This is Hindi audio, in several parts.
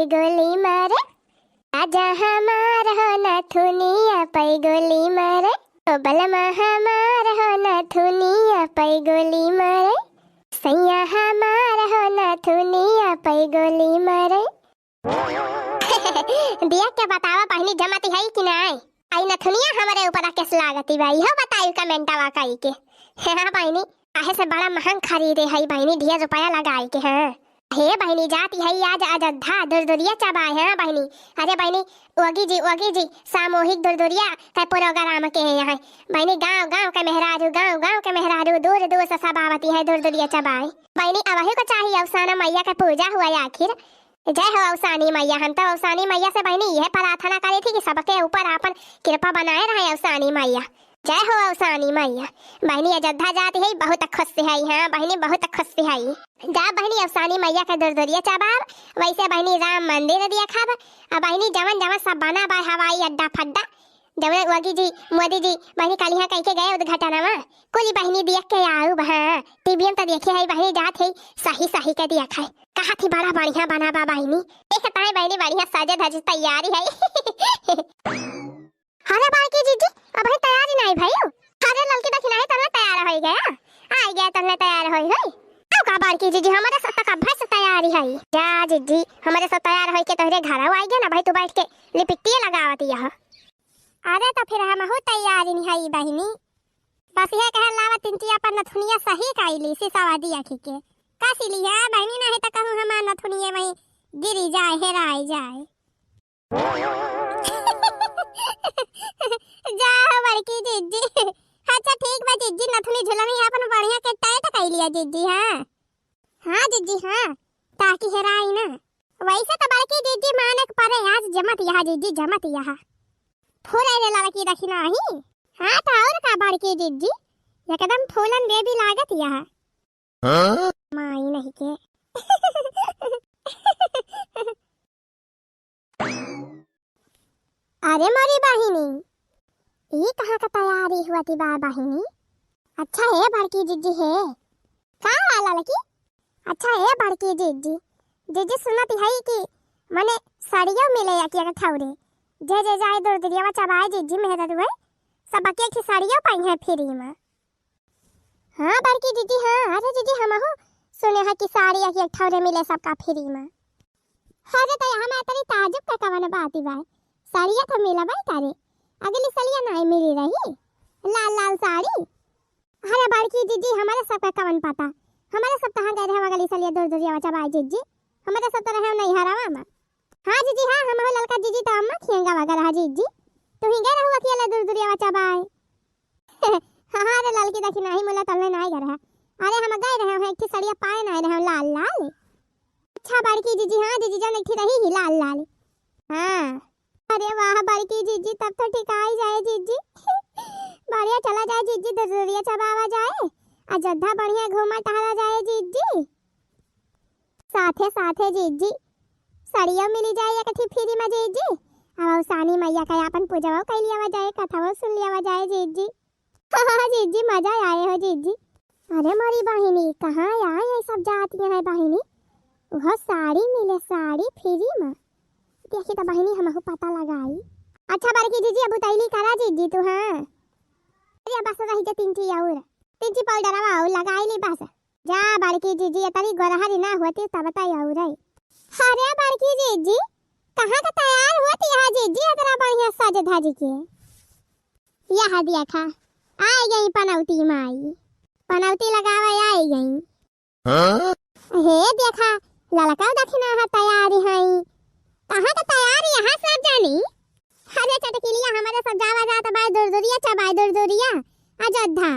गोली मारे, आजा हमार हो नथुनिया पै गोली मारे, ओ बलमा हमार हो नथुनिया पै गोली मारे, सैया हमार हो नथुनिया पै गोली मारे। दिया क्या बतावा पहनी जमती है कि नहीं? आई नथुनिया हमारे ऊपर केस लागती भाई हो बताई कमेंटवा कई के। हाँ बहनी काहे से बड़ा महंग खरीदे है बहनी, 10 रुपया लगाई के। हाँ हे बहनी जाती है आज अयोध्या दुरदुरिया चबाए हैं बहनी। अरे बहनी वगी जी सामूहिक दुरदुरिया का प्रोग्राम के हैं यहाँ बहनी। गांव गांव के मेहरारू दूर दूर से सब आवती है दुरदुरिया चबाए बहनी। अब को चाहिए अवसाना मैया का पूजा हुआ आखिर। जय हो अवसानी मैया। हम तो अवसानी मैया से बहनी यह प्रार्थना करी थी कि सबके ऊपर अपन कृपा बनाए रहे अवसानी मैया। जय हो अवसानी मैया। बहनी अयोध्या जाती है बहुत खुश है। हाँ बहनी बहुत खुश है। जा बहनी अवसानी मैया का दुरदुरिया चबाब, वैसे बहनी राम मंदिर दिया खाब। अब बहनी जवन जवन सब बना बा हवाई अड्डा फड्डा जवन वगी जी मोदी जी बहनी कल यहाँ कह के गए उद्घाटन में कुल बहनी देख के आऊ। हाँ टीवी में तो देखे है बहनी जात है सही के दिया खाए कहा थी बड़ा बढ़िया बना बा बहनी। देखता है बहनी बढ़िया सजे धज तैयारी है। अरे बाकी जीजी अब तैयारी नहीं भाई। अरे लड़की दखिना है तने तैयार हो गया आ गया तने तैयार हो गई। अब का बाकी जीजी हमारे साथ का भैंस तैयारी है। जा जीजी हमारे साथ तैयार हो के तोहरे घर आ गया ना भाई, तू बैठ के लिपट्टी लगावती है। अरे तो फिर हम हो तैयारी नहीं है बहनी, बस ये कह लावा तिंचिया पर नथुनिया सही काईली सिसावा दिया के कासी लिया बहनी नहीं तो कहूं हमार नथुनिया वहीं गिरी जाए हेराई जाए। जा बड़की जीजी। अच्छा ठीक बा जीजी नथुनी झुलनी अपन बढ़िया के टाइट काई लिया जीजी। हाँ जीजी हाँ ताकि हेराई ना। वैसे तो बड़की जीजी माने के परे आज जमत यहाँ जीजी जमत यहाँ फूल रे लड़की दखिना ही। हाँ तो और का बड़की जीजी एकदम फूलन बेबी लागत यहाँ। हाँ? माई नहीं के। अरे मोरी बहिनी ये कहाँ का तैयारी हुआ थी बहिनी? अच्छा है बड़की जीजी है कहाँ वाला लड़की? अच्छा है बड़की जीजी। जीजी सुनती है कि मने साड़ियों मिले या क्या ठौरे जे जे जाए दुरदुरिया चबाए जीजी मेहरा रुए सब के की साड़ियों पाई है फ्री में। हाँ बड़की जीजी हाँ। अरे जीजी हम हो सुने है कि साड़ी या की ठौरे मिले सबका फ्री में। अरे तो यहाँ मैं तेरी ताजुब का कवन बात बा साड़िया तो मिला भाई तारे अगली सलिया नहीं मिली रही लाल लाल साड़ी। अरे बड़की जीजी हमारे सबका कवन पता हमारे सब कहाँ गए रहे अगली सलिया दुरदुरिया चबाए जीजी हमारे सब तो रहे नहीं हरावा में। हाँ जीजी हाँ हम हो ललका जीजी तो अम्मा खिएंगा वगैरह जीजी तू ही गए रहुआ अकेले दुरदुरिया चबाए। हाँ रे ललकी देखी नहीं मुला तलने नहीं गए रहा। अरे हम गए रहे हैं एक सड़िया पाए नहीं रहे लाल लाल। अच्छा बड़की जीजी हाँ जीजी जन एक रही ही लाल लाल। हाँ अरे वाह बड़की जीजी तब तो ठीक आई जाए जीजी। बढ़िया चला जाए जीजी दुरदुरिया चबावा जाए अयोध्या बढ़िया घूमा टहला जाए जीजी। साथे साथे जीजी साड़ियों मिली जाए या कथी फ्री में जीजी। अब अवसानी मैया का अपन पूजावा कर लिया जाए कथावा सुन लिया जाए जीजी। हाँ जीजी मजा आए हो जीजी। अरे मोरी बहिनी कहाँ आए ये सब जाती है बहिनी वह साड़ी मिले साड़ी फ्री में देखी तो बहिनी हमहु पता लगाई। अच्छा बड़की जीजी अब उतैली करा जीजी तू। हाँ अरे बस रही जे तिंची पाउडर आवा लगाई ली बस जा बड़की जीजी तरी गोरहरी ना होती तब बताई और। अरे बड़की जीजी कहाँ का तैयार होती है जीजी इतना बढ़िया सज धज के यहाँ दिया खा आई गई पनौती माई पनौती लगावा आई गई। हाँ? हे देखा ललका दखिना है तैयारी है कहाँ का तैयारी यहाँ सब जानी। अरे चटकिलिया हमारे सब जावा जाता बाय दुरदुरिया चबाए दुरदुरिया अयोध्या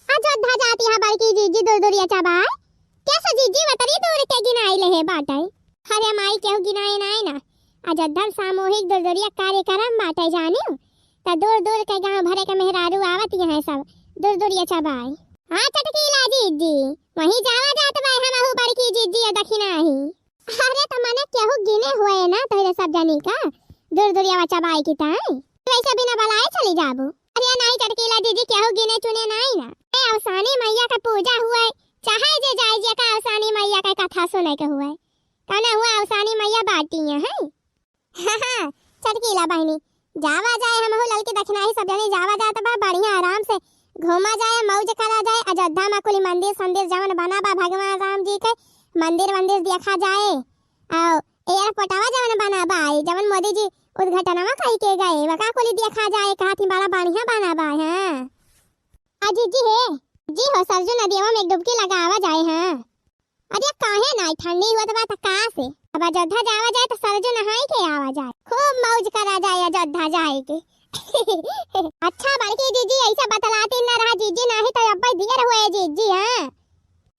अयोध्या जाती है बड़की जीजी दुरदुरिया चबाए। कैसे जीजी वतरी दूर के गिनाई ले है बाटाई। अरे माई केहू गिनाए नाई ना अयोध्या सामूहिक दुरदुरिया कार्यक्रम बाटे जानी तो दूर दूर के गांव भरे के मेहरारू आवत है सब दुरदुरिया चबाए। हाँ चटकीला जीजी वहीं जावा जात बाय हमहु बड़की जीजी दखिना ही। अरे तो मने केहू गिने हुए ना तोरे सब जानी का दुरदुरिया चबाए की ताई वैसे बिना बुलाए चली जाबू। अरे नहीं चटकीला जीजी केहू गिने चुने नहीं ना अवसानी मैया का पूजा हुए चाहे जे जाए जे का अवसानी मैया का कथा सुने के हुए कहना हुआ अवसानी मैया बाटी है हाँ हाँ चटकीला बहनी जावा जाए हम ललकी दक्षिणा ही सब जने जावा जाए तो बढ़िया आराम से घूमा जाए मौज करा जाए अयोध्या में कुल मंदिर संदिर जवन बना बा भगवान राम जी के मंदिर वंदिर देखा जाए और एयरपोर्टवा जवन बना बा जवन मोदी जी उद्घाटनवा कही के गए वका कुल देखा जाए कहा थी बड़ा बढ़िया बना बा हां अजी जी है जी हो सरजू नदियों में एक डुबकी लगावा जाए हां अरे काहे ना ठंडी हुआ तो बात का से अब अयोध्या जावा जाए तो सरजू नहाई के आवा जाए खूब मौज करा जाए अयोध्या जाए के अच्छा बड़की जीजी ऐसा बतलाती न रहा जीजी नहीं तो अब दियर हुए जीजी हां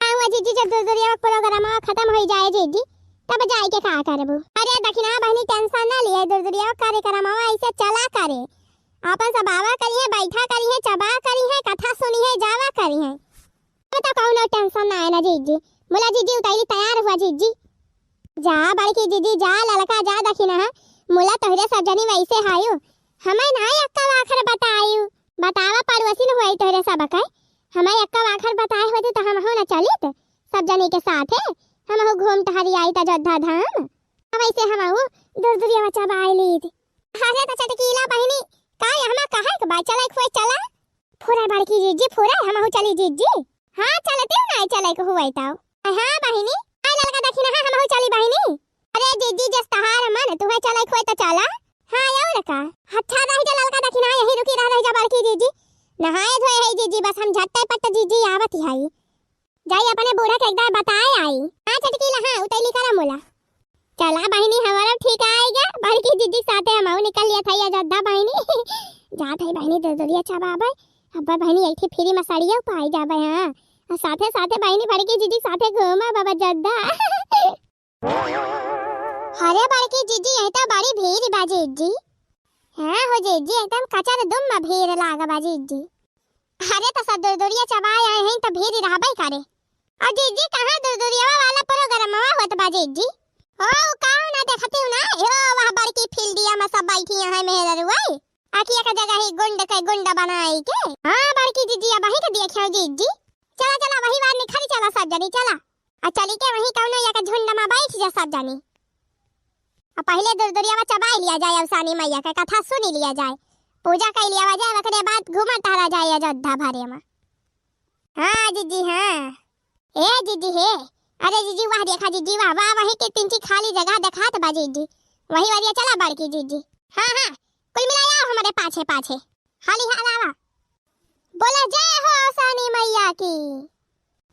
आवा जीजी जब दूरिया प्रोग्राम खत्म हो जाए जीजी तब जाए के का करबू अरे दक्षिणा बहनी टेंशन ना लिए दूरिया कार्यक्रम ऐसे चला करे आपन सब बाबा करी है बैठा करी है चबा करी है कथा सुनी है जावा करी है तो कौनो टेंशन ना है ना जीजी मुला जीजी उतारी तैयार हुआ जीजी जा बड़की जीजी जा ललका जा दक्षिणा मुला तोहरे सब जनी वैसे हायो हमें ना अक्का आखर बतायू बतावा पड़ोसी न हुई तोहरे सब कह हमें अक्का आखर बताए होते तो हम हो ना चलित सब जनी के साथ है हम हो घूम टहरी आई त अयोध्या धाम वैसे हम हो दूर दूरिया चबाई ली अरे तो चटकीला बहनी काय हमा कहा के बा चले खोई चला फुरा बड़की जीजी फुरा हम हो चली जीजी हां चलते ना चले को हुई ताऊ हां बहिनी आ ललका दक्षिणा हम हो चली बहिनी अरे जीजी जस तहार मन तू है चले खोई तो चला हां और का अच्छा रह जा ललका दक्षिणा यही रुकी रह जा बड़की जीजी नहाए धोए है जीजी बस हम झट्टे पट्ट जीजी आवत ही आई जाई अपने बूढ़ा के एकदम बताए आई हां चटकीला हां उतैली करा मोला चला बहिनी हमारा ठीक आएगा बड़की जीजी साथे हम निकल लिया था अयोध्या बहिनी जात है बहिनी दूरिया चबाबे अब बहिनी ऐठी फ्री में साड़िया पाई जाबे हां साथे साथे बहिनी बड़की जीजी साथे घूमा बाबा अयोध्या अरे बड़की जीजी यही तो बड़ी भीड़ बा जीजी हां हो जीजी एकदम कचर दुम में भीड़ लागा बा जीजी अरे तो सब दूरिया चबाए आए हैं तो भीड़ रहबे करे और जीजी कहां दूरिया वाला प्रोग्राम होत बा जीजी ओ काऊ ना देखती हूं ना यो वह बड़की फील्डिया में सब बैठी है मेहर रुई आखिया का जगह ही गुंड बनाई के हां बड़की जीजी अब वही के देखियो जीजी चला चला वही बार निखरी चला सब जनी चला आ चली के वही कौनो या के झुंड में बैठ जा सब जनी आ पहले दूरिया में चबाई लिया जाए अवसानी मैया का कथा सुनी लिया जाए पूजा कर लिया जाए ओकरे बाद घूमत टहरा जाए अयोध्या भरे में हां जीजी हां ए जीजी हे अरे जीजी वाह देखा जीजी वाह वाह वही के तीन खाली जगह दिखात बा जीजी वही वाली चला बड़की जीजी हां हां कुल मिलाया हमारे पाछे पाछे हाली हलावा बोला जय हो अवसानी मैया की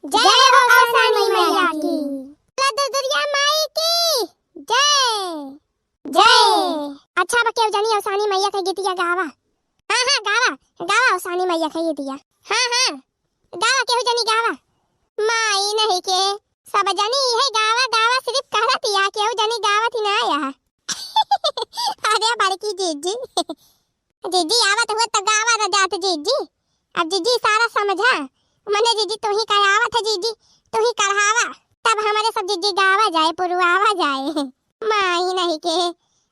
जय हो अवसानी मैया की बोला दुर्गा माई की जय जय अच्छा बा केव जानी अवसानी मैया का गीतिया गावा हां हां गावा गावा अवसानी मैया का गीतिया हां हां गावा केव जानी गावा माई नहीं के सब जनी है गावा गावा सिर्फ कहती है केहू जनी गावत ही ना आया अरे बड़की जीजी जीजी आवत हुआ तो गावा न जात जीजी अब जीजी सारा समझा मने जीजी तू ही कह आवत है जीजी तू ही करहावा तब हमारे सब जीजी गावा जाए पुरवावा जाए माई नहीं के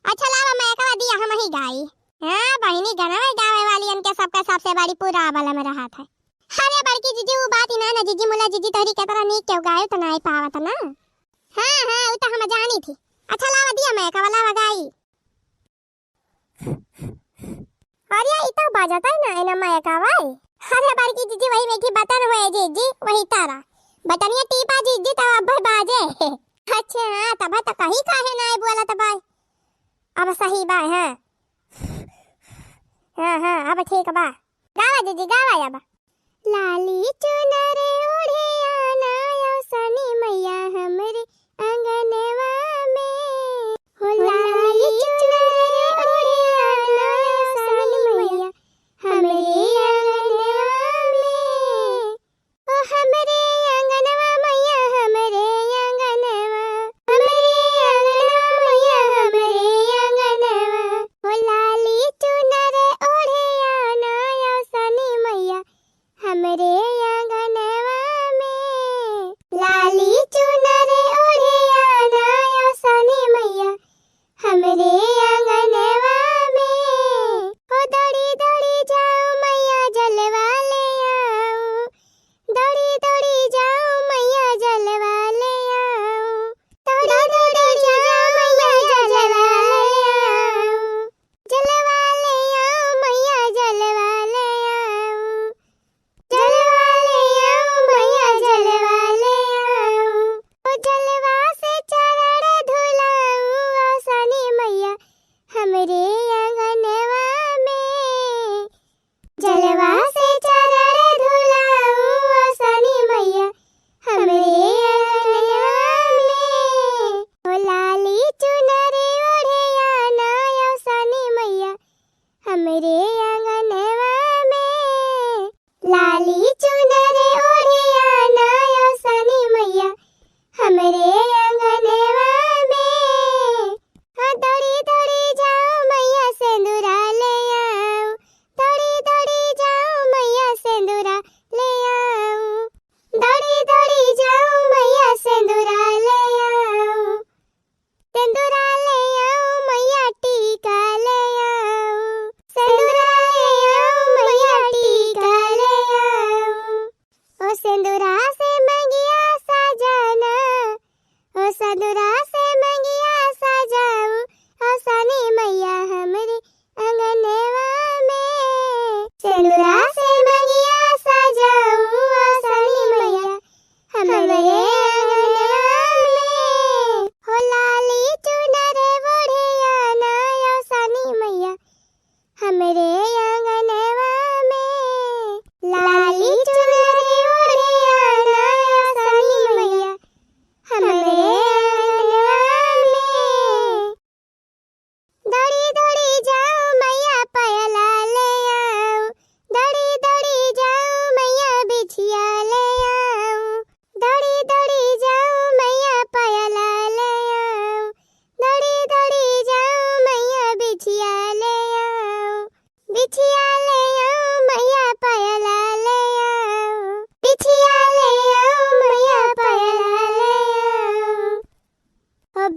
अच्छा लावा मैं कह दिया हम ही गाई हां बहिनी गाना गावे वाली उनके सबका सबसे बड़ी पुरावाला में रहा था अरे बड़की जीजी वो बात ही ना जीजी मुला जीजी तोरी के तरह नीक क्यों गायो तो नहीं पावत ना हां हां वो तो हम जानी थी अच्छा लावा दिया मैं कवला लगाई अरे ये तो बजाता ही ना मैं कवाई अरे बड़की जीजी वही बैठी बटन हुए जीजी वही तारा बटनिया टीपा जीजी तो अब बाजे अच्छा हां तब तो कहीं काहे ना बोला तब अब सही बा हां हां हां अब ठीक बा गावा जीजी गावा अब लाली चुनर ओढ़े आना अवसानी मैया हमरे अंगनवा में हो लाली चुनर ओढ़े आना अवसानी मैया हमरे अंगनवा में ओ हमरे अंगनवा मैया हमरे अंगनवा मैया हमरे अंगनवा हो लाली चुनर ओढ़े आना अवसानी मैया हमरे आंगनवा में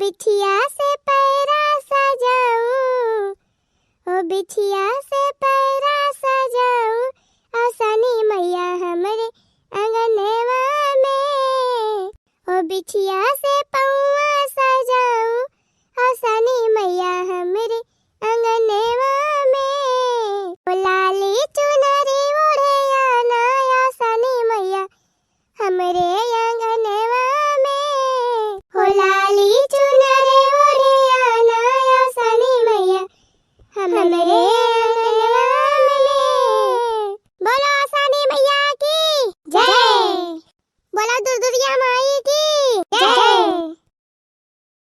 बिछिया से पैरा सजाऊं, ओ बिछिया से पैरा सजाऊं, आसानी मैया हमरे अंगनवा में, ओ बिछिया से पौ